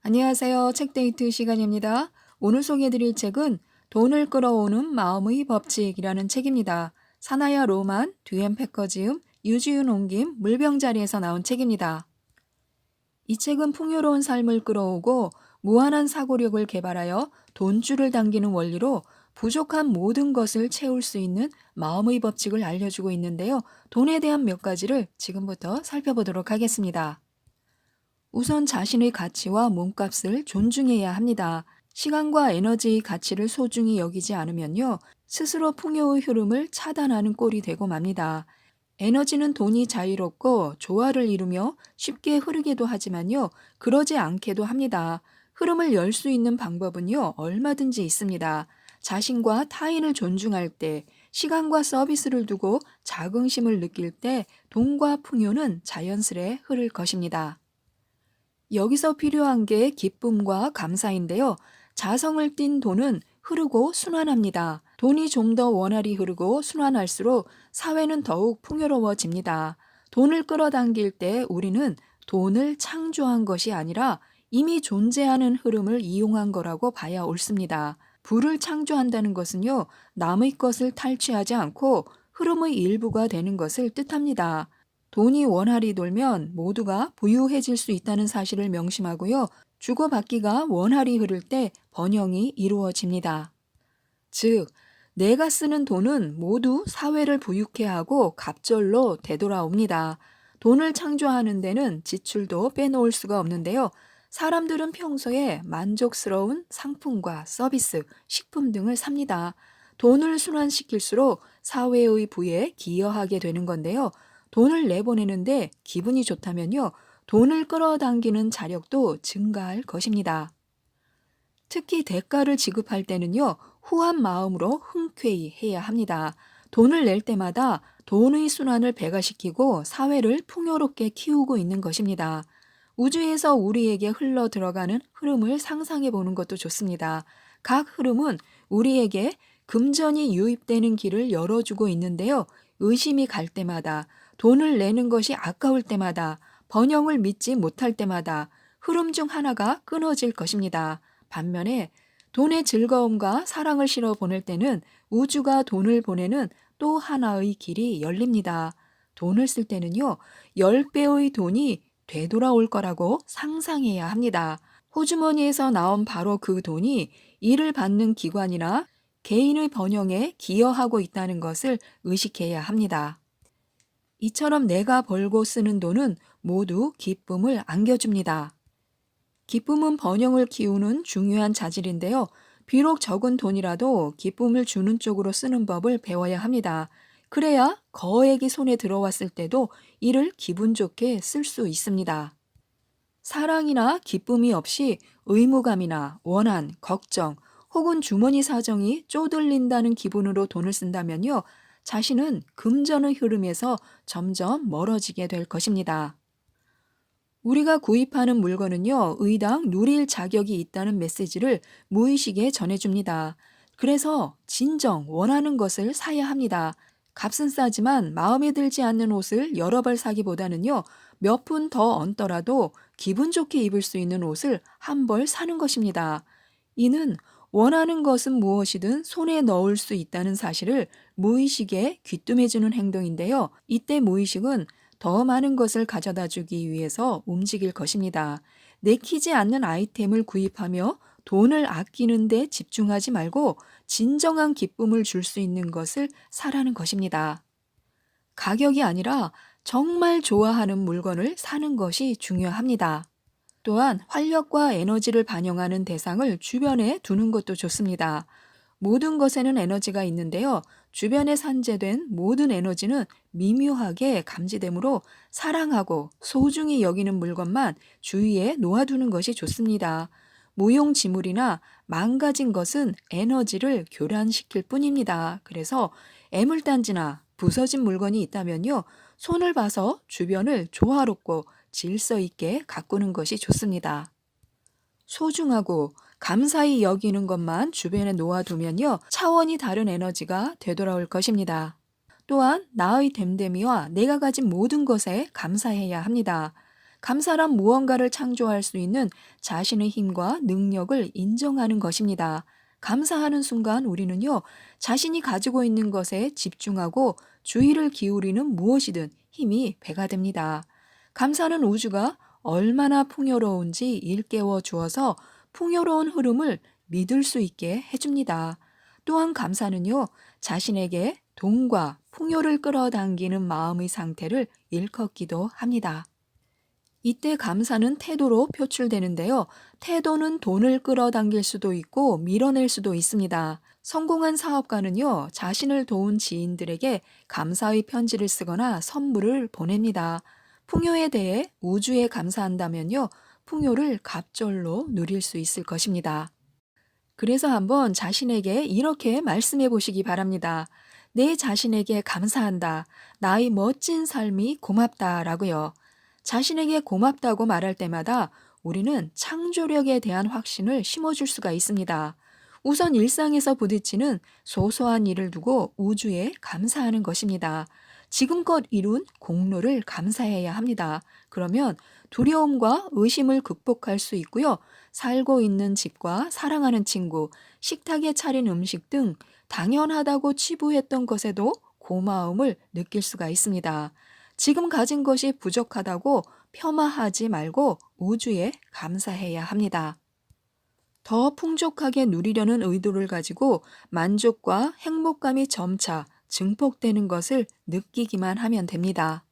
안녕하세요. 책데이트 시간입니다. 오늘 소개해드릴 책은 돈을 끌어오는 마음의 법칙이라는 책입니다. 사나야 로만, 듀앤 패커지음, 유지윤 옮김, 물병자리에서 나온 책입니다. 이 책은 풍요로운 삶을 끌어오고 무한한 사고력을 개발하여 돈줄을 당기는 원리로 부족한 모든 것을 채울 수 있는 마음의 법칙을 알려주고 있는데요. 돈에 대한 몇 가지를 지금부터 살펴보도록 하겠습니다. 우선 자신의 가치와 몸값을 존중해야 합니다. 시간과 에너지의 가치를 소중히 여기지 않으면요, 스스로 풍요의 흐름을 차단하는 꼴이 되고 맙니다. 에너지는 돈이 자유롭고 조화를 이루며 쉽게 흐르기도 하지만요, 그러지 않게도 합니다. 흐름을 열 수 있는 방법은요, 얼마든지 있습니다. 자신과 타인을 존중할 때, 시간과 서비스를 두고 자긍심을 느낄 때, 돈과 풍요는 자연스레 흐를 것입니다. 여기서 필요한 게 기쁨과 감사인데요. 자성을 띤 돈은 흐르고 순환합니다. 돈이 좀 더 원활히 흐르고 순환할수록 사회는 더욱 풍요로워집니다. 돈을 끌어당길 때 우리는 돈을 창조한 것이 아니라 이미 존재하는 흐름을 이용한 거라고 봐야 옳습니다. 부를 창조한다는 것은요, 남의 것을 탈취하지 않고 흐름의 일부가 되는 것을 뜻합니다. 돈이 원활히 돌면 모두가 부유해질 수 있다는 사실을 명심하고요. 주고받기가 원활히 흐를 때 번영이 이루어집니다. 즉, 내가 쓰는 돈은 모두 사회를 부유케 하고 갑절로 되돌아옵니다. 돈을 창조하는 데는 지출도 빼놓을 수가 없는데요. 사람들은 평소에 만족스러운 상품과 서비스, 식품 등을 삽니다. 돈을 순환시킬수록 사회의 부에 기여하게 되는 건데요. 돈을 내보내는데 기분이 좋다면요, 돈을 끌어당기는 자력도 증가할 것입니다. 특히 대가를 지급할 때는요, 후한 마음으로 흔쾌히 해야 합니다. 돈을 낼 때마다 돈의 순환을 배가시키고 사회를 풍요롭게 키우고 있는 것입니다. 우주에서 우리에게 흘러 들어가는 흐름을 상상해 보는 것도 좋습니다. 각 흐름은 우리에게 금전이 유입되는 길을 열어주고 있는데요. 의심이 갈 때마다, 돈을 내는 것이 아까울 때마다, 번영을 믿지 못할 때마다 흐름 중 하나가 끊어질 것입니다. 반면에 돈의 즐거움과 사랑을 실어 보낼 때는 우주가 돈을 보내는 또 하나의 길이 열립니다. 돈을 쓸 때는요, 10배의 돈이 되돌아올 거라고 상상해야 합니다. 호주머니에서 나온 바로 그 돈이 이를 받는 기관이나 개인의 번영에 기여하고 있다는 것을 의식해야 합니다. 이처럼 내가 벌고 쓰는 돈은 모두 기쁨을 안겨줍니다. 기쁨은 번영을 키우는 중요한 자질인데요. 비록 적은 돈이라도 기쁨을 주는 쪽으로 쓰는 법을 배워야 합니다. 그래야 거액이 손에 들어왔을 때도 이를 기분 좋게 쓸 수 있습니다. 사랑이나 기쁨이 없이 의무감이나 원한, 걱정, 혹은 주머니 사정이 쪼들린다는 기분으로 돈을 쓴다면요, 자신은 금전의 흐름에서 점점 멀어지게 될 것입니다. 우리가 구입하는 물건은요, 의당 누릴 자격이 있다는 메시지를 무의식에 전해줍니다. 그래서 진정 원하는 것을 사야 합니다. 값은 싸지만 마음에 들지 않는 옷을 여러 벌 사기보다는요, 몇 푼 더 얹더라도 기분 좋게 입을 수 있는 옷을 한 벌 사는 것입니다. 이는 원하는 것은 무엇이든 손에 넣을 수 있다는 사실을 무의식에 귀뜸해주는 행동인데요. 이때 무의식은 더 많은 것을 가져다 주기 위해서 움직일 것입니다. 내키지 않는 아이템을 구입하며 돈을 아끼는 데 집중하지 말고 진정한 기쁨을 줄 수 있는 것을 사라는 것입니다. 가격이 아니라 정말 좋아하는 물건을 사는 것이 중요합니다. 또한 활력과 에너지를 반영하는 대상을 주변에 두는 것도 좋습니다. 모든 것에는 에너지가 있는데요. 주변에 산재된 모든 에너지는 미묘하게 감지되므로 사랑하고 소중히 여기는 물건만 주위에 놓아두는 것이 좋습니다. 무용지물이나 망가진 것은 에너지를 교란시킬 뿐입니다. 그래서 애물단지나 부서진 물건이 있다면요, 손을 봐서 주변을 조화롭고 질서 있게 가꾸는 것이 좋습니다. 소중하고 감사히 여기는 것만 주변에 놓아두면요, 차원이 다른 에너지가 되돌아올 것입니다. 또한 나의 됨됨이와 내가 가진 모든 것에 감사해야 합니다. 감사란 무언가를 창조할 수 있는 자신의 힘과 능력을 인정하는 것입니다. 감사하는 순간 우리는요, 자신이 가지고 있는 것에 집중하고 주의를 기울이는 무엇이든 힘이 배가 됩니다. 감사는 우주가 얼마나 풍요로운지 일깨워 주어서 풍요로운 흐름을 믿을 수 있게 해줍니다. 또한 감사는요, 자신에게 돈과 풍요를 끌어당기는 마음의 상태를 일컫기도 합니다. 이때 감사는 태도로 표출되는데요. 태도는 돈을 끌어당길 수도 있고 밀어낼 수도 있습니다. 성공한 사업가는요, 자신을 도운 지인들에게 감사의 편지를 쓰거나 선물을 보냅니다. 풍요에 대해 우주에 감사한다면요, 풍요를 갑절로 누릴 수 있을 것입니다. 그래서 한번 자신에게 이렇게 말씀해 보시기 바랍니다. 내 자신에게 감사한다. 나의 멋진 삶이 고맙다. 라고요. 자신에게 고맙다고 말할 때마다 우리는 창조력에 대한 확신을 심어줄 수가 있습니다. 우선 일상에서 부딪히는 소소한 일을 두고 우주에 감사하는 것입니다. 지금껏 이룬 공로를 감사해야 합니다. 그러면 두려움과 의심을 극복할 수 있고요. 살고 있는 집과 사랑하는 친구, 식탁에 차린 음식 등 당연하다고 치부했던 것에도 고마움을 느낄 수가 있습니다. 지금 가진 것이 부족하다고 폄하하지 말고 우주에 감사해야 합니다. 더 풍족하게 누리려는 의도를 가지고 만족과 행복감이 점차 증폭되는 것을 느끼기만 하면 됩니다.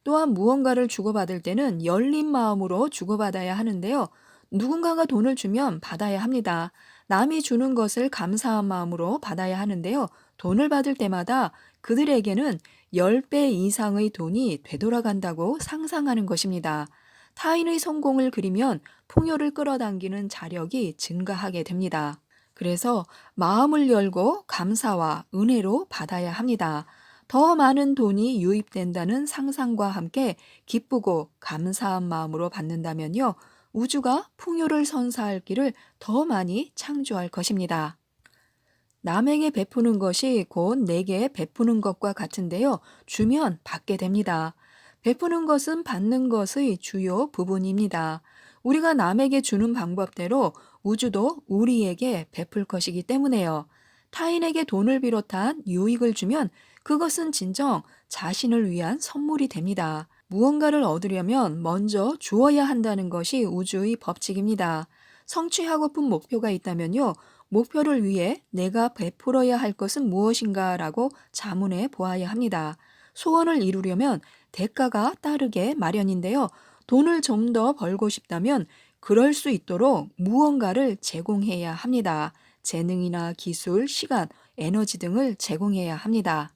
또한 무언가를 주고받을 때는 열린 마음으로 주고받아야 하는데요. 누군가가 돈을 주면 받아야 합니다. 남이 주는 것을 감사한 마음으로 받아야 하는데요. 돈을 받을 때마다 그들에게는 10배 이상의 돈이 되돌아간다고 상상하는 것입니다. 타인의 성공을 그리면 풍요를 끌어당기는 자력이 증가하게 됩니다. 그래서 마음을 열고 감사와 은혜로 받아야 합니다. 더 많은 돈이 유입된다는 상상과 함께 기쁘고 감사한 마음으로 받는다면요, 우주가 풍요를 선사할 길을 더 많이 창조할 것입니다. 남에게 베푸는 것이 곧 내게 베푸는 것과 같은데요, 주면 받게 됩니다. 베푸는 것은 받는 것의 주요 부분입니다. 우리가 남에게 주는 방법대로 우주도 우리에게 베풀 것이기 때문에요. 타인에게 돈을 비롯한 유익을 주면 그것은 진정 자신을 위한 선물이 됩니다. 무언가를 얻으려면 먼저 주어야 한다는 것이 우주의 법칙입니다. 성취하고픈 목표가 있다면요, 목표를 위해 내가 베풀어야 할 것은 무엇인가라고 자문해 보아야 합니다. 소원을 이루려면 대가가 따르게 마련인데요. 돈을 좀 더 벌고 싶다면 그럴 수 있도록 무언가를 제공해야 합니다. 재능이나 기술, 시간, 에너지 등을 제공해야 합니다.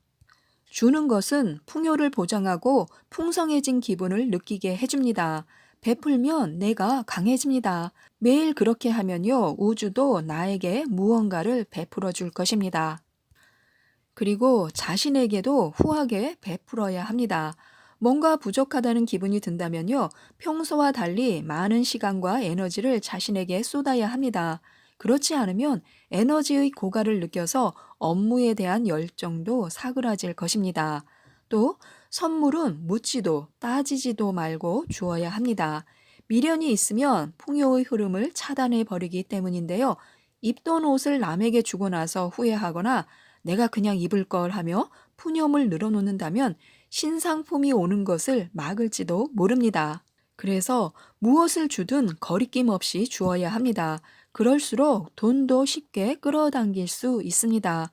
주는 것은 풍요를 보장하고 풍성해진 기분을 느끼게 해줍니다. 베풀면 내가 강해집니다. 매일 그렇게 하면요, 우주도 나에게 무언가를 베풀어 줄 것입니다. 그리고 자신에게도 후하게 베풀어야 합니다. 뭔가 부족하다는 기분이 든다면요, 평소와 달리 많은 시간과 에너지를 자신에게 쏟아야 합니다. 그렇지 않으면 에너지의 고갈을 느껴서 업무에 대한 열정도 사그라질 것입니다. 또 선물은 묻지도 따지지도 말고 주어야 합니다. 미련이 있으면 풍요의 흐름을 차단해 버리기 때문인데요. 입던 옷을 남에게 주고 나서 후회하거나 내가 그냥 입을 걸 하며 푸념을 늘어놓는다면 신상품이 오는 것을 막을지도 모릅니다. 그래서 무엇을 주든 거리낌 없이 주어야 합니다. 그럴수록 돈도 쉽게 끌어당길 수 있습니다.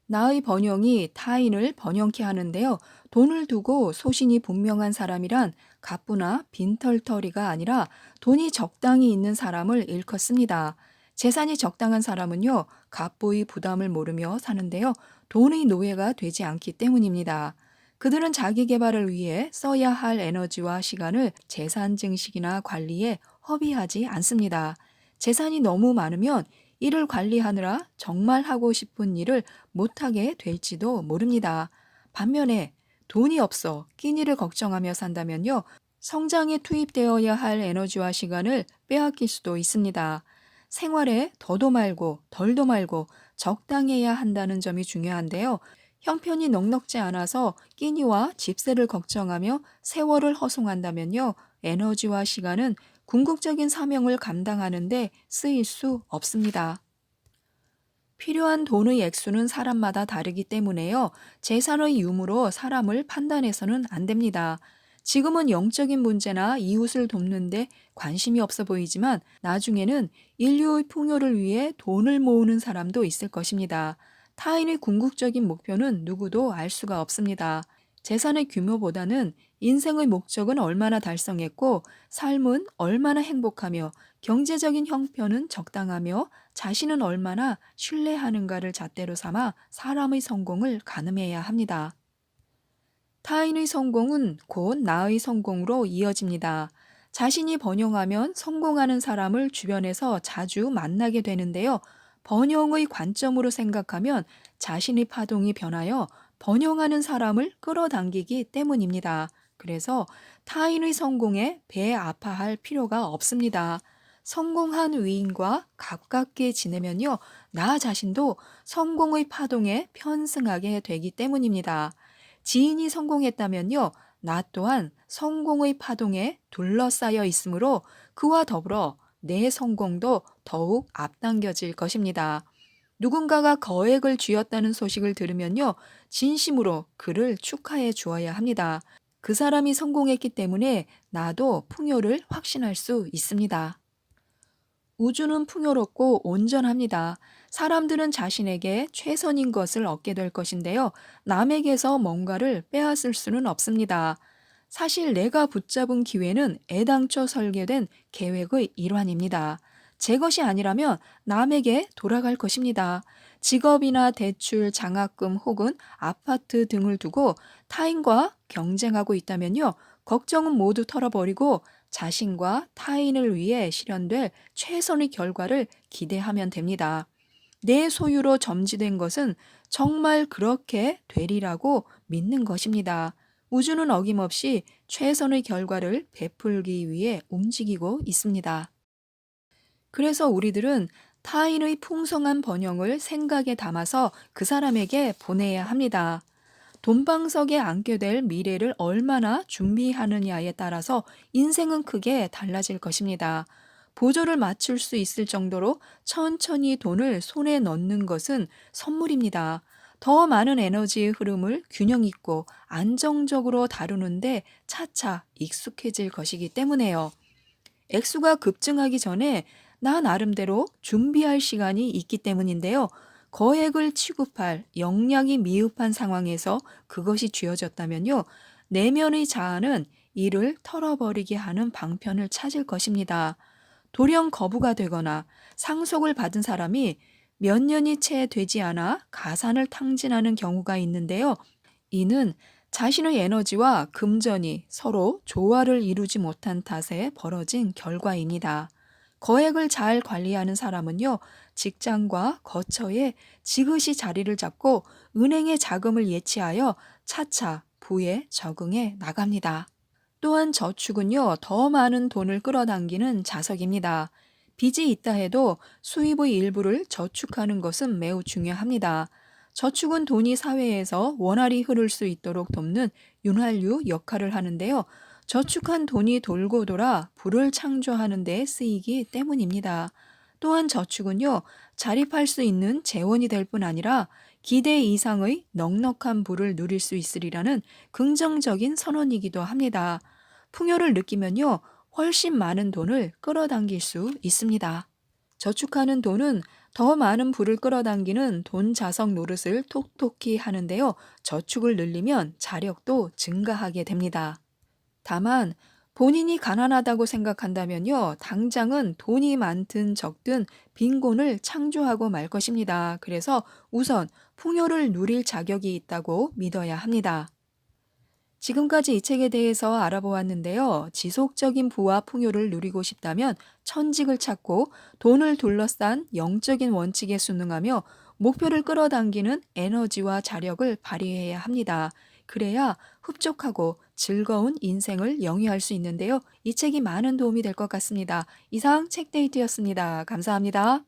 나의 번영이 타인을 번영케 하는데요. 돈을 두고 소신이 분명한 사람이란 갑부나 빈털터리가 아니라 돈이 적당히 있는 사람을 일컫습니다. 재산이 적당한 사람은요, 갑부의 부담을 모르며 사는데요. 돈의 노예가 되지 않기 때문입니다. 그들은 자기 개발을 위해 써야 할 에너지와 시간을 재산 증식이나 관리에 허비하지 않습니다. 재산이 너무 많으면 이를 관리하느라 정말 하고 싶은 일을 못하게 될지도 모릅니다. 반면에 돈이 없어 끼니를 걱정하며 산다면요, 성장에 투입되어야 할 에너지와 시간을 빼앗길 수도 있습니다. 생활에 더도 말고 덜도 말고 적당해야 한다는 점이 중요한데요. 형편이 넉넉지 않아서 끼니와 집세를 걱정하며 세월을 허송한다면요, 에너지와 시간은 궁극적인 사명을 감당하는 데 쓰일 수 없습니다. 필요한 돈의 액수는 사람마다 다르기 때문에요. 재산의 유무로 사람을 판단해서는 안 됩니다. 지금은 영적인 문제나 이웃을 돕는데 관심이 없어 보이지만 나중에는 인류의 풍요를 위해 돈을 모으는 사람도 있을 것입니다. 타인의 궁극적인 목표는 누구도 알 수가 없습니다. 재산의 규모보다는 인생의 목적은 얼마나 달성했고 삶은 얼마나 행복하며 경제적인 형편은 적당하며 자신은 얼마나 신뢰하는가를 잣대로 삼아 사람의 성공을 가늠해야 합니다. 타인의 성공은 곧 나의 성공으로 이어집니다. 자신이 번영하면 성공하는 사람을 주변에서 자주 만나게 되는데요. 번영의 관점으로 생각하면 자신의 파동이 변하여 번영하는 사람을 끌어당기기 때문입니다. 그래서 타인의 성공에 배 아파할 필요가 없습니다. 성공한 위인과 가깝게 지내면요, 나 자신도 성공의 파동에 편승하게 되기 때문입니다. 지인이 성공했다면요, 나 또한 성공의 파동에 둘러싸여 있으므로 그와 더불어 내 성공도 더욱 앞당겨질 것입니다. 누군가가 거액을 쥐었다는 소식을 들으면요, 진심으로 그를 축하해 주어야 합니다. 그 사람이 성공했기 때문에 나도 풍요를 확신할 수 있습니다. 우주는 풍요롭고 온전합니다. 사람들은 자신에게 최선인 것을 얻게 될 것인데요. 남에게서 뭔가를 빼앗을 수는 없습니다. 사실 내가 붙잡은 기회는 애당초 설계된 계획의 일환입니다. 제 것이 아니라면 남에게 돌아갈 것입니다. 직업이나 대출, 장학금 혹은 아파트 등을 두고 타인과 경쟁하고 있다면요. 걱정은 모두 털어버리고 자신과 타인을 위해 실현될 최선의 결과를 기대하면 됩니다. 내 소유로 점지된 것은 정말 그렇게 되리라고 믿는 것입니다. 우주는 어김없이 최선의 결과를 베풀기 위해 움직이고 있습니다. 그래서 우리들은 타인의 풍성한 번영을 생각에 담아서 그 사람에게 보내야 합니다. 돈방석에 앉게 될 미래를 얼마나 준비하느냐에 따라서 인생은 크게 달라질 것입니다. 보조를 맞출 수 있을 정도로 천천히 돈을 손에 넣는 것은 선물입니다. 더 많은 에너지의 흐름을 균형 있고 안정적으로 다루는데 차차 익숙해질 것이기 때문에요. 액수가 급증하기 전에 나 나름대로 준비할 시간이 있기 때문인데요. 거액을 취급할 역량이 미흡한 상황에서 그것이 쥐어졌다면요. 내면의 자아는 이를 털어버리게 하는 방편을 찾을 것입니다. 돌연 거부가 되거나 상속을 받은 사람이 몇 년이 채 되지 않아 가산을 탕진하는 경우가 있는데요. 이는 자신의 에너지와 금전이 서로 조화를 이루지 못한 탓에 벌어진 결과입니다. 거액을 잘 관리하는 사람은요, 직장과 거처에 지그시 자리를 잡고 은행의 자금을 예치하여 차차 부에 적응해 나갑니다. 또한 저축은요, 더 많은 돈을 끌어당기는 자석입니다. 빚이 있다 해도 수입의 일부를 저축하는 것은 매우 중요합니다. 저축은 돈이 사회에서 원활히 흐를 수 있도록 돕는 윤활유 역할을 하는데요. 저축한 돈이 돌고 돌아 부를 창조하는 데 쓰이기 때문입니다. 또한 저축은요, 자립할 수 있는 재원이 될 뿐 아니라 기대 이상의 넉넉한 부를 누릴 수 있으리라는 긍정적인 선언이기도 합니다. 풍요를 느끼면요, 훨씬 많은 돈을 끌어당길 수 있습니다. 저축하는 돈은 더 많은 부를 끌어당기는 돈 자석 노릇을 톡톡히 하는데요. 저축을 늘리면 자력도 증가하게 됩니다. 다만 본인이 가난하다고 생각한다면요. 당장은 돈이 많든 적든 빈곤을 창조하고 말 것입니다. 그래서 우선 풍요를 누릴 자격이 있다고 믿어야 합니다. 지금까지 이 책에 대해서 알아보았는데요. 지속적인 부와 풍요를 누리고 싶다면 천직을 찾고 돈을 둘러싼 영적인 원칙에 순응하며 목표를 끌어당기는 에너지와 자력을 발휘해야 합니다. 그래야 흡족하고 즐거운 인생을 영위할 수 있는데요. 이 책이 많은 도움이 될 것 같습니다. 이상 책데이트였습니다. 감사합니다.